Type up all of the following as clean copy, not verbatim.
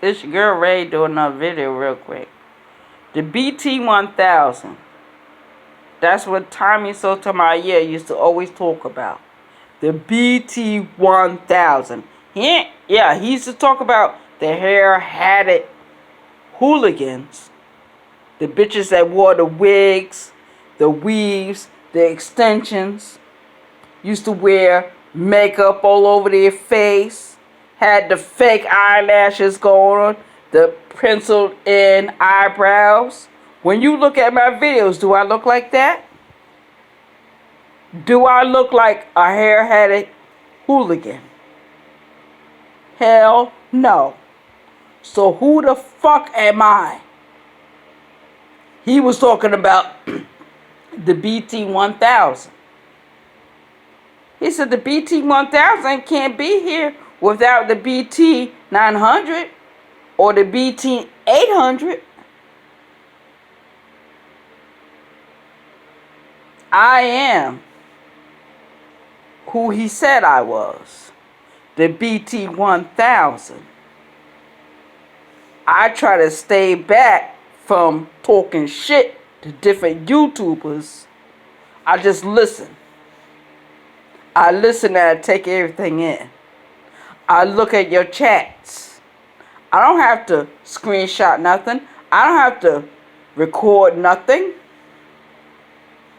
It's your girl Ray doing another video real quick. The BT1000. That's what Tommy Sotomayor used to always talk about. The BT1000. He used to talk about the hair-hatted hooligans. The bitches that wore the wigs, the weaves, the extensions. Used to wear makeup all over their face. Had the fake eyelashes going on. The penciled in eyebrows. When you look at my videos, do I look like that? Do I look like a hair-hatted hooligan? Hell no. So who the fuck am I? He was talking about the BT1000. He said the BT1000 can't be here without the BT900 or the BT800. I am who he said I was. The BT1000. I try to stay back from talking shit to different YouTubers. I just listen. I listen and I take everything in. I look at your chats. I don't have to screenshot nothing. I don't have to record nothing.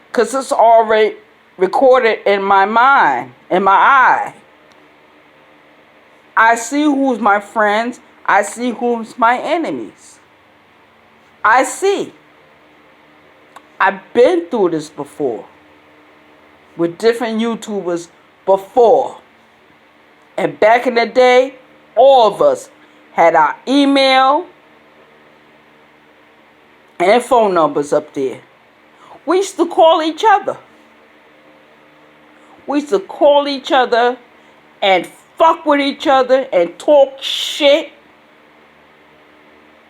Because it's already recorded in my mind, in my eye. I see who's my friends. I see who's my enemies. I see. I've been through this before. With different YouTubers before. And back in the day, all of us had our email and phone numbers up there. We used to call each other. We used to call each other and fuck with each other and talk shit.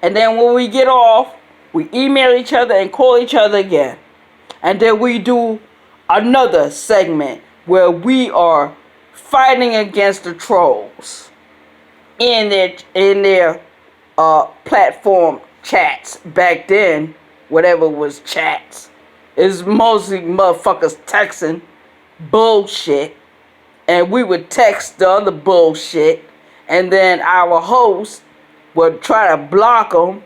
And then when we get off, we email each other and call each other again. And then we do another segment where we are fighting against the trolls in their platform chats. Back then, whatever was chats, is mostly motherfuckers texting bullshit, and we would text the other bullshit, and then our host would try to block them,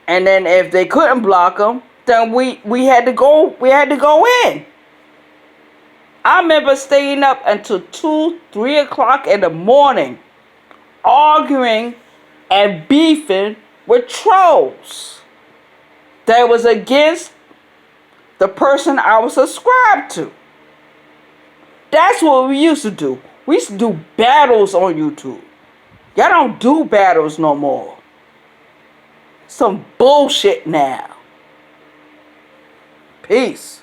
and then if they couldn't block them, then we had to go in. I remember staying up until 2, 3 o'clock in the morning, arguing and beefing with trolls that was against the person I was subscribed to. That's what we used to do. We used to do battles on YouTube. Y'all don't do battles no more. Some bullshit now. Peace.